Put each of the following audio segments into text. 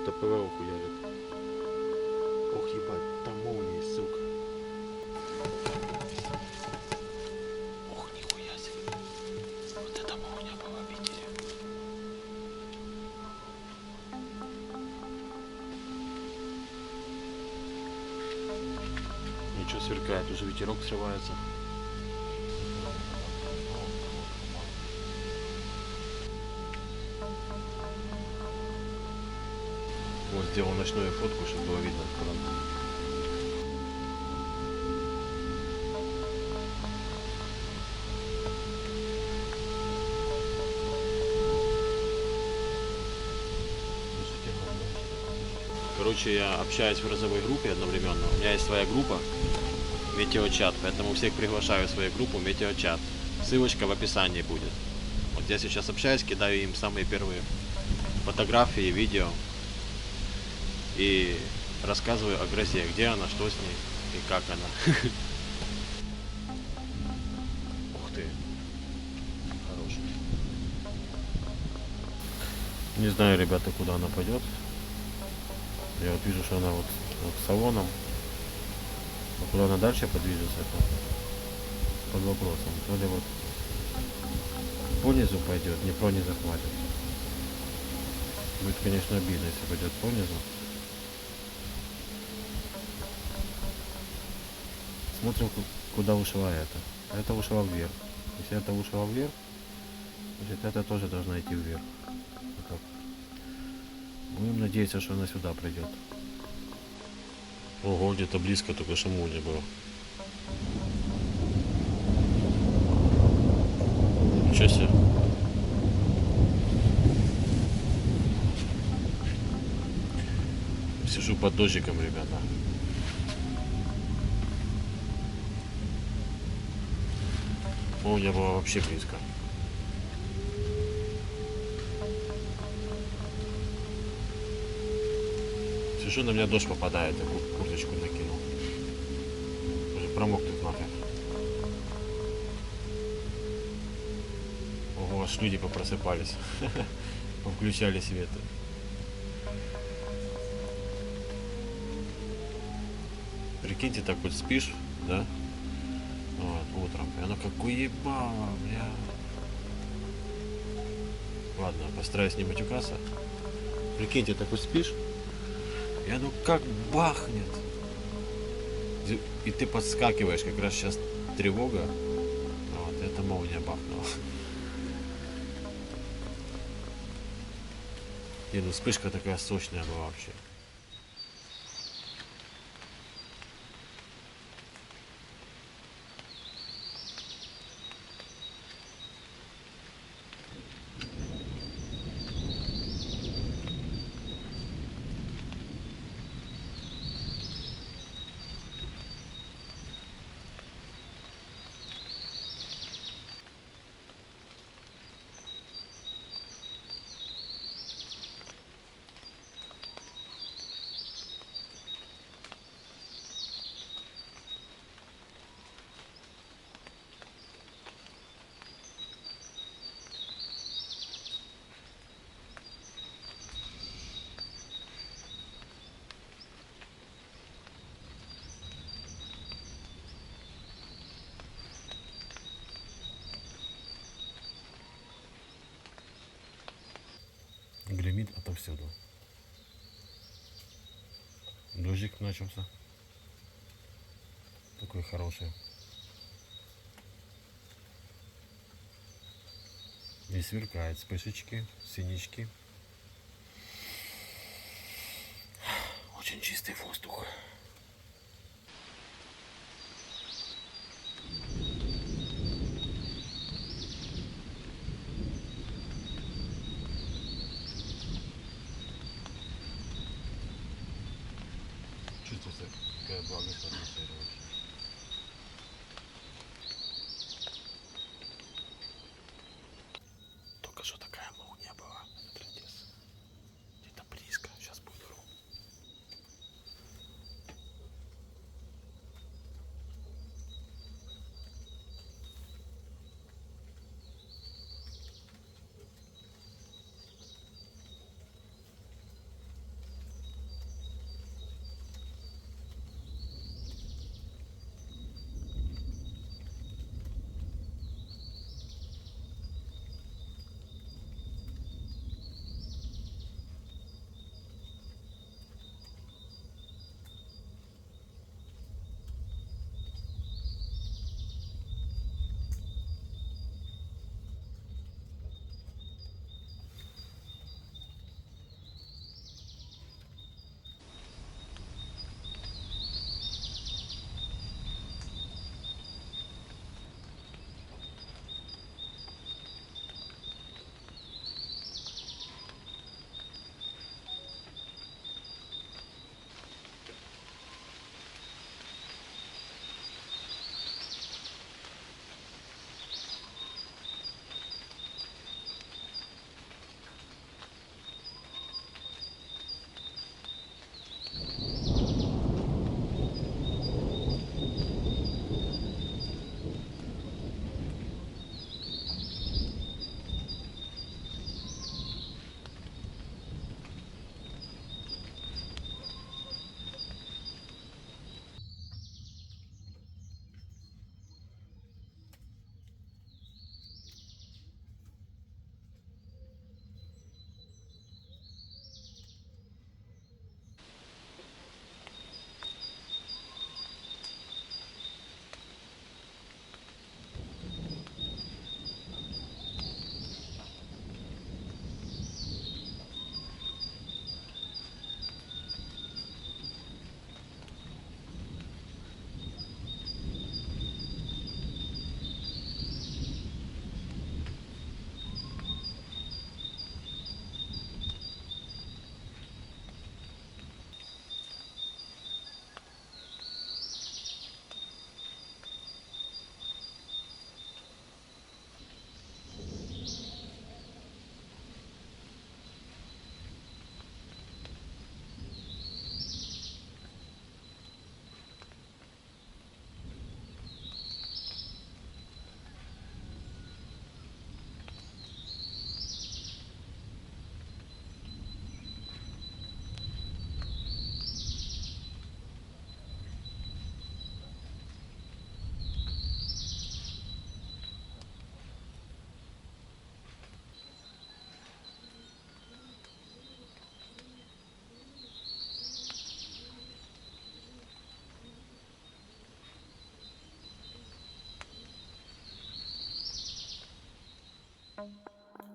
Это ПВО хуярит. Ох, ебать, там молния, сука. Ох, нихуя себе. Вот это молния была в Питере. Ничего сверкает, уже ветерок срывается. Вот сделал ночную фотку, чтобы было видно откуда. Короче, я общаюсь в разовой группе одновременно. У меня есть своя группа Метеочат, поэтому всех приглашаю в свою группу Метеочат. Ссылочка в описании будет. Вот я сейчас общаюсь, кидаю им самые первые фотографии, видео. И рассказываю о грозе, где она, что с ней и как она. Ух ты. Хороший. Не знаю, ребята, куда она пойдет. Я вот вижу, что она вот салоном. А куда она дальше подвижется, это под вопросом. То ли вот понизу пойдет, Днепро не захватит. Будет, конечно, обидно, если пойдет понизу. Смотрим, куда ушла это. Это ушла вверх. Если это ушла вверх, значит это тоже должна идти вверх. Будем надеяться, что она сюда придет. Ого, где-то близко, только шуму не было. Ничего себе. Сижу под дождиком, ребята. Молния была вообще близко. Сижу, на меня дождь попадает, я курточку накинул. Уже промокнет нафиг. Ого, аж люди попросыпались. Включали свет. Прикиньте, так вот спишь, да? Вот, утром. И оно как уебало, бля. Ладно, постараюсь не матюкаться. Прикиньте, так вот спишь, и оно как бахнет. И ты подскакиваешь, как раз сейчас тревога. Вот, это молния бахнула. И ну вспышка такая сочная была вообще. Гремит отовсюду. Дождик начался. Такой хороший. И сверкает вспышечки, синички. Очень чистый воздух. Чувствуется какая благость атмосфера вообще. Только что такая молния была. Трындец. Где-то близко. Сейчас будет гром.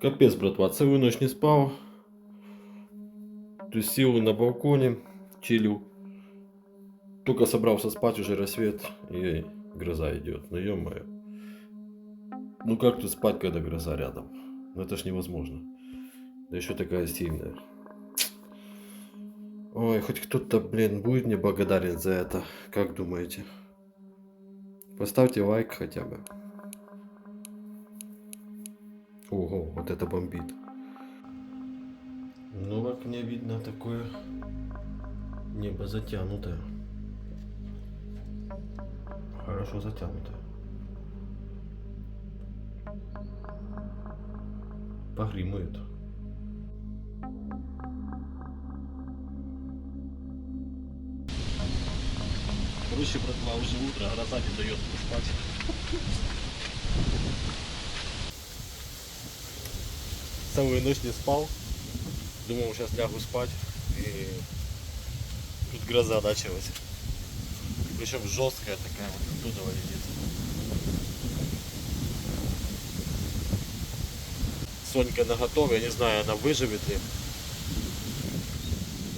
Капец, братва, целую ночь не спал. То есть сел на балконе, чилил. Только собрался спать, уже рассвет, и гроза идет. Ну ё-моё. Ну как тут спать, когда гроза рядом? Ну это ж невозможно. Да еще такая сильная. Ой, хоть кто-то, блин, будет мне благодарен за это. Как думаете? Поставьте лайк хотя бы. Ого, вот это бомбит. Ну, в окне видно такое небо затянутое. Хорошо затянутое. Погремывает. Короче, братва, уже утро, гроза не дает спать. Целую ночь не спал. Думал, сейчас лягу спать. И тут гроза началась. Причем жесткая такая, вот оттуда летит. Сонька наготове, я не знаю, она выживет ли.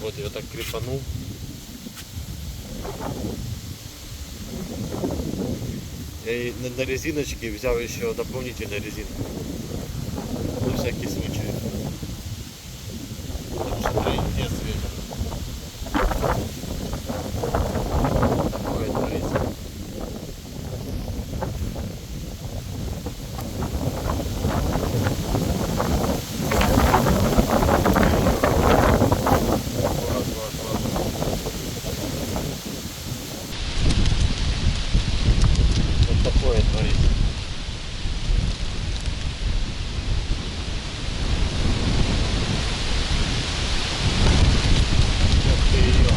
Вот я так крепанул. Я и на резиночке взял еще дополнительную резинку. На всякий случай. Потому что тройнец ветер. Такое творится. Вот такое творится. Ух ты ее.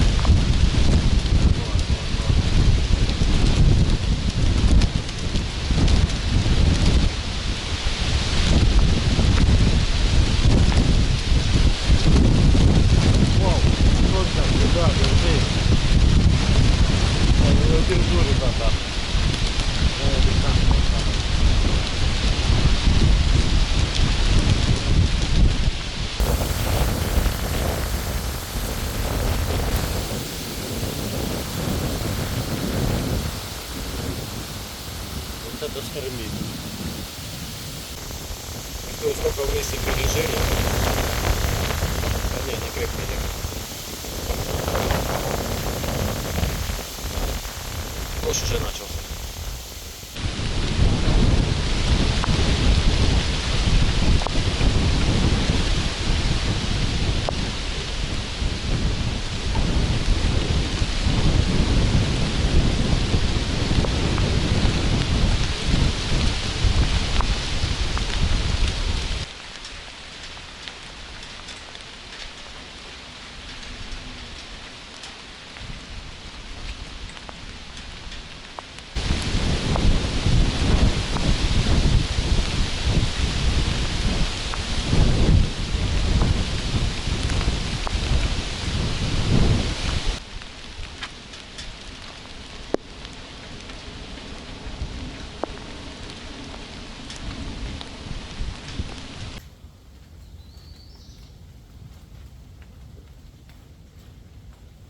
Вау, сколько, куда, держи. Я не держу, ребята. Я дистанцию оставлю. Вот это штормит. Кто сколько в лесе пережили? А не, не крепко ехать. Дождь уже начался.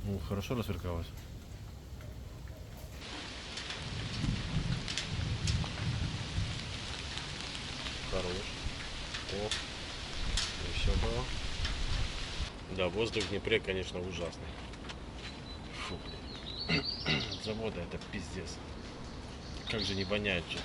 Ну, хорошо расверкалось. Хорош. О, еще было. Да, воздух в Днепре, конечно, ужасный. Фу, блин. Завода это пиздец. Как же не воняет же.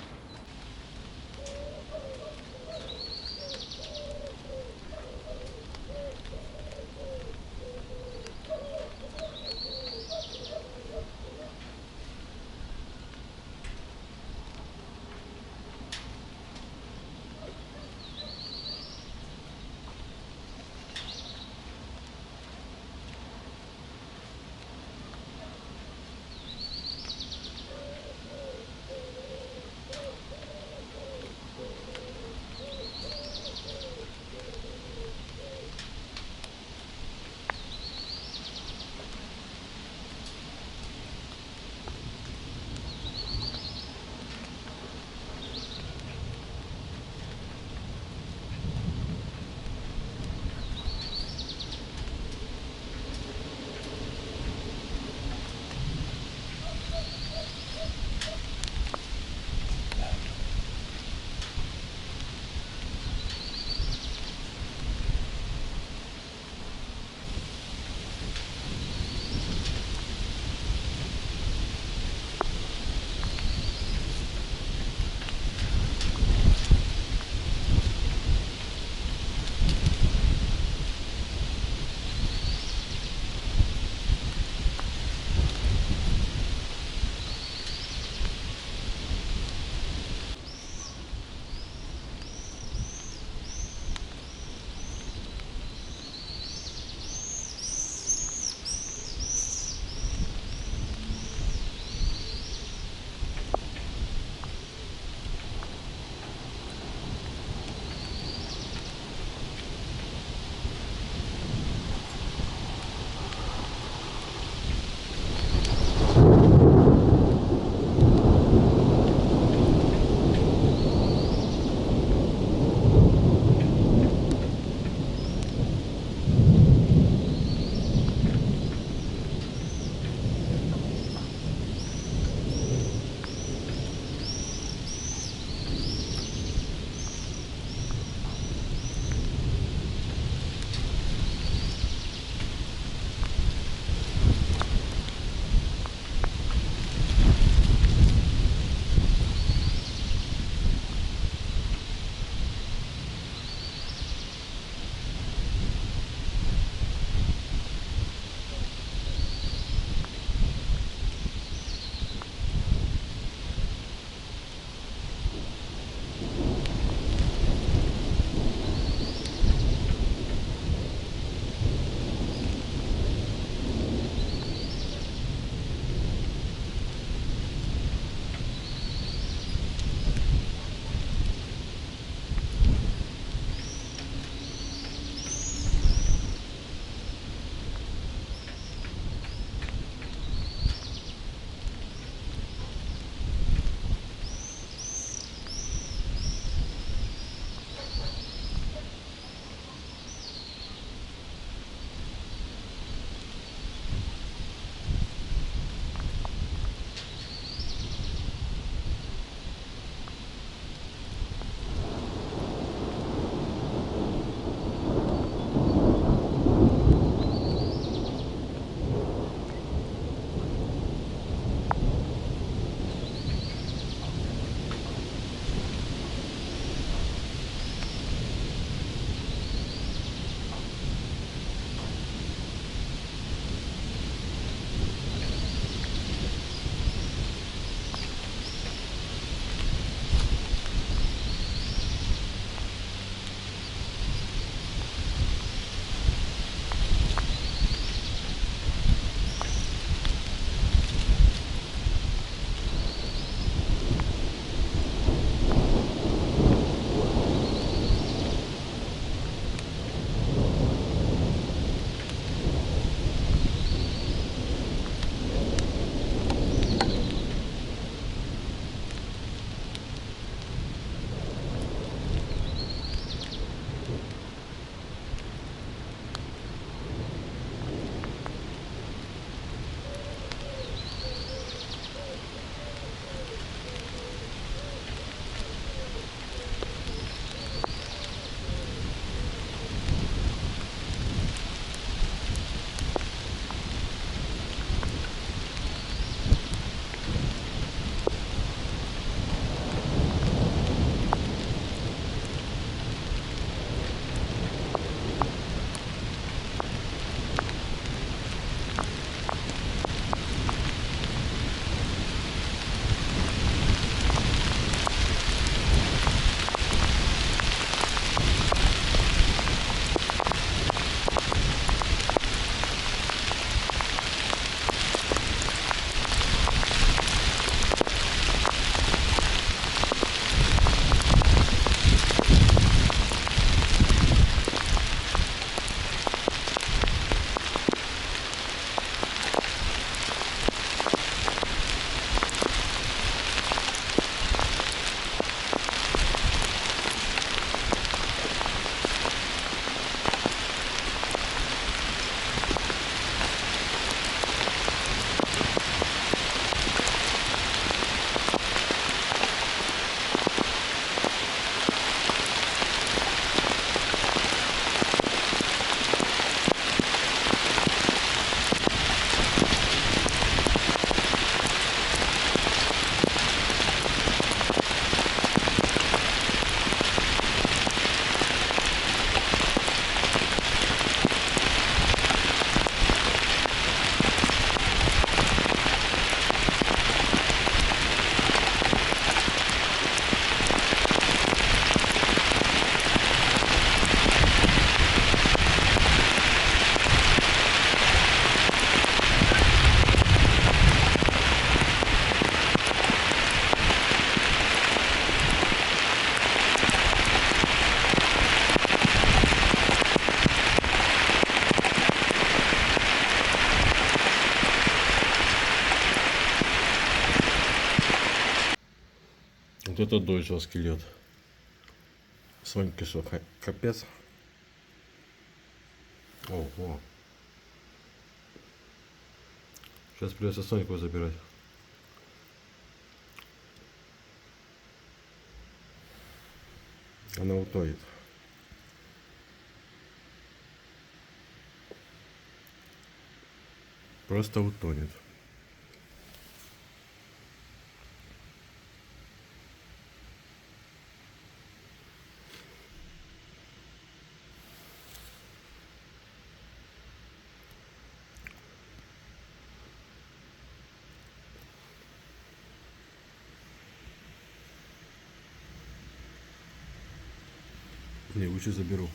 это дождь жесткий лед. Сонька что, капец. Ого. Сейчас придется Соньку забирать. Она утонет. Просто утонет. Не, лучше заберу.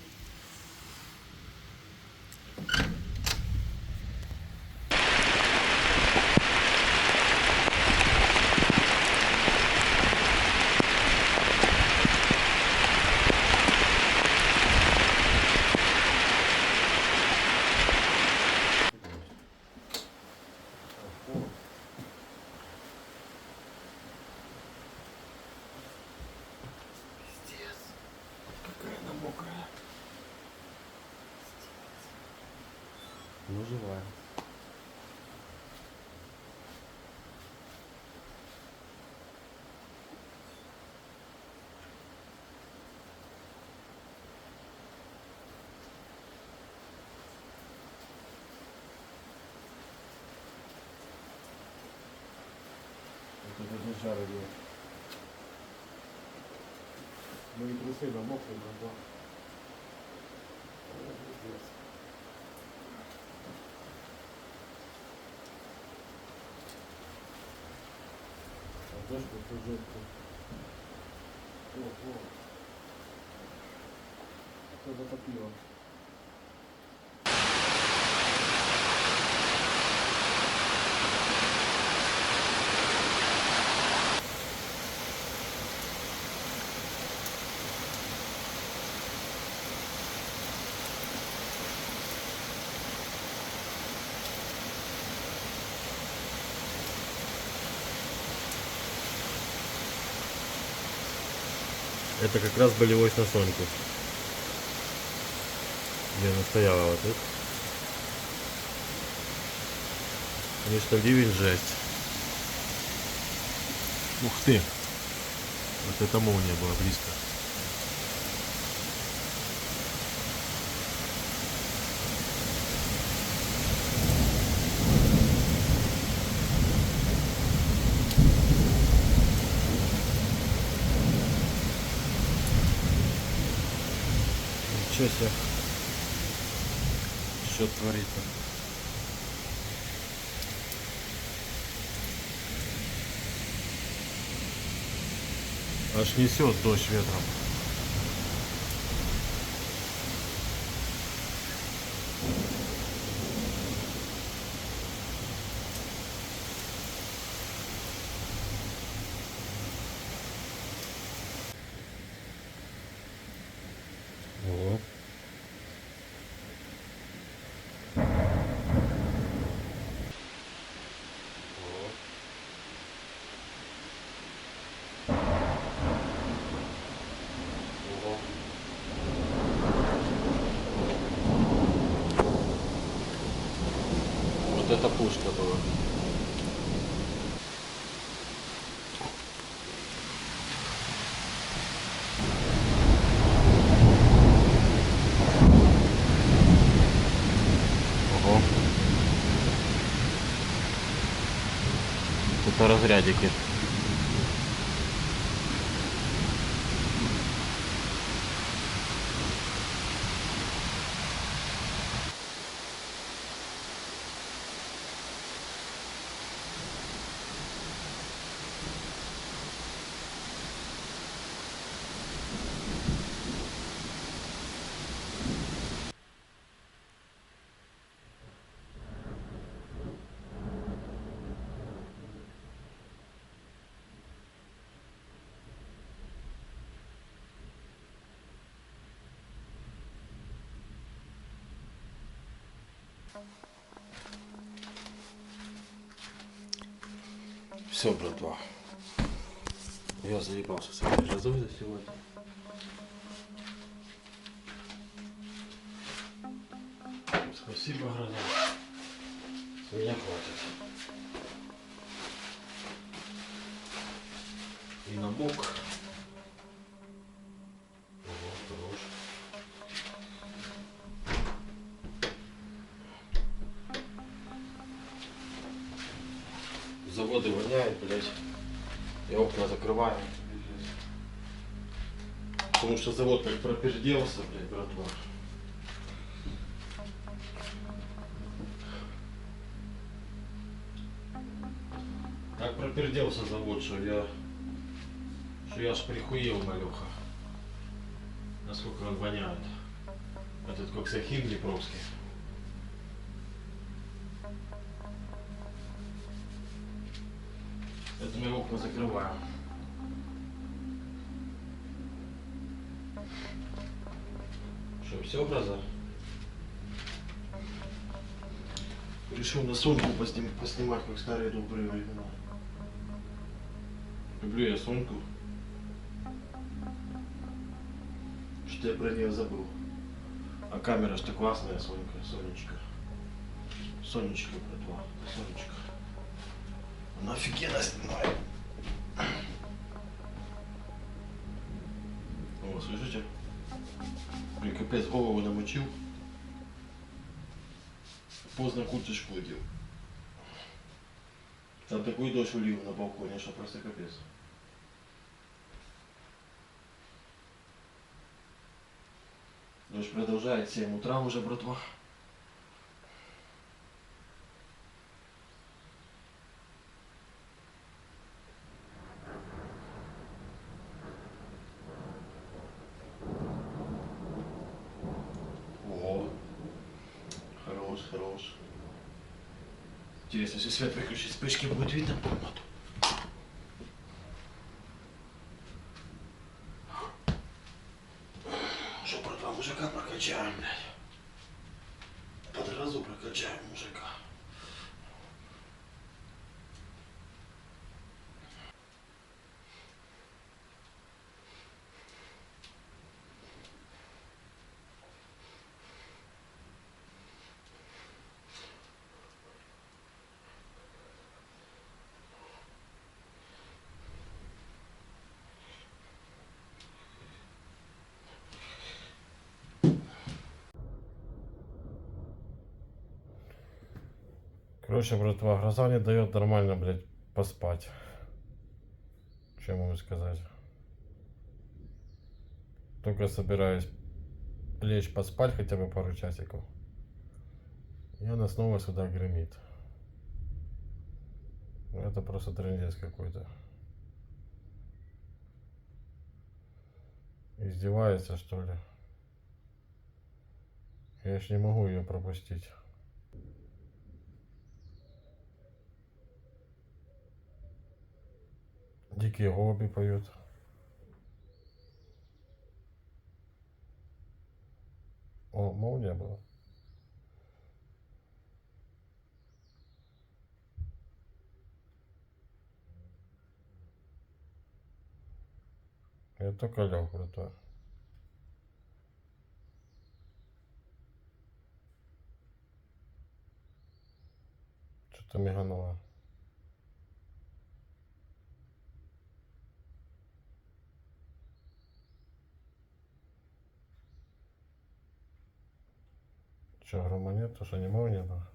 Ну, живая. Вот это же жар идет. Мои трусы намокли, но да. Дождь вот уже. О. Что затопило? Это как раз болевой на Соньку. Где она стояла вот тут. Конечно, ливень жесть. Ух ты! Вот это молния была близко. Ничего себе. Что творится? Аж несет дождь ветром. О. Вот это пушка была. Ого. Это разрядики. Все, братва. Я заебался с этой жазой за сегодня. Спасибо, гроза. С меня хватит. И на бок. Ого, хорош. Заводы воняют, блядь. Я окна закрываю. Потому что завод как проперделся, блядь, братва. Так проперделся завод, что я аж прихуел, малеха. Насколько он воняет. Этот коксахим Днепровский. Это мы окна закрываем. Что, все, гроза? Решил на Соньку поснимать, как старые добрые времена. Люблю я Соньку. Что я про нее забыл. А камера что классная, Сонька, Сонечка. Сонечка, братва, Сонечка. Она офигенно снимает. О, слышите? Блин, капец, голову намочил. Поздно курточку одел. Там такой дождь улил на балконе, что просто капец. Дождь продолжает, 7 утра уже, братва. О, хорош, хорош. Интересно, если свет выключить, вспышки будет видно комнату. Что, братва, мужика прокачаем, блядь. Под разу прокачаем мужика. Короче, братва, гроза не дает нормально, блядь, поспать. Что могу сказать? Только собираюсь лечь поспать хотя бы пару часиков. И она снова сюда гремит. Ну, это просто трындец какой-то. Издевается, что ли? Я ж не могу ее пропустить. Дикие голуби поют. О, молния была. Я только лег, братва. Что-то мигануло. Что, грома нет? То, что не молния была?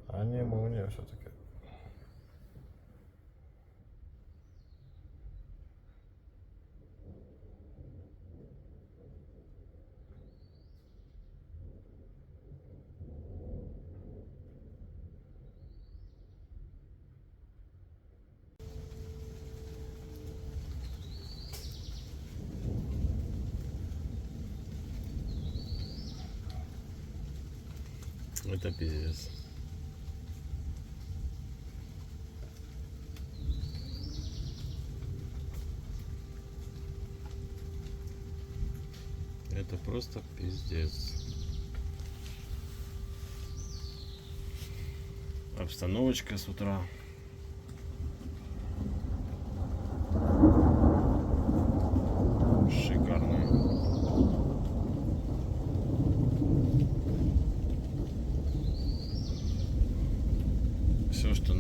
А не молния все-таки. Это пиздец. Это просто пиздец. Обстановочка с утра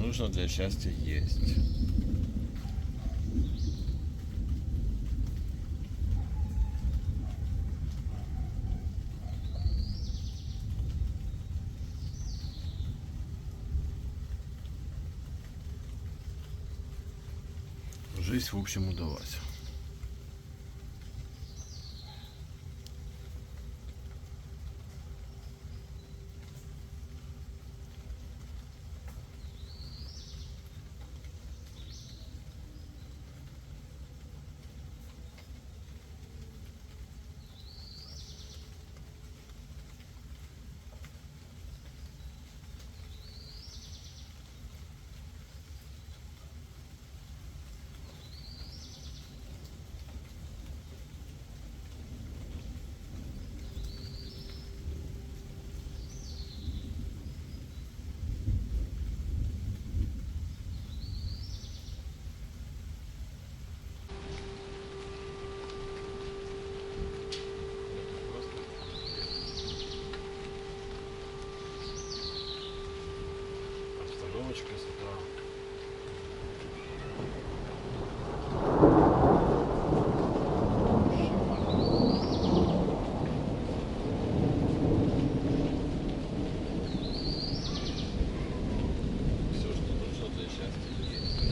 нужно для счастья есть. Жизнь, в общем, удалась. Обстановочка с утра. Все, что нужно для счастья есть.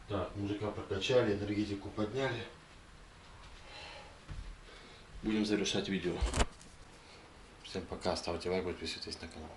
Так, мужика прокачали, энергетику подняли. Будем завершать видео. Всем пока, ставьте лайк, подписывайтесь на канал.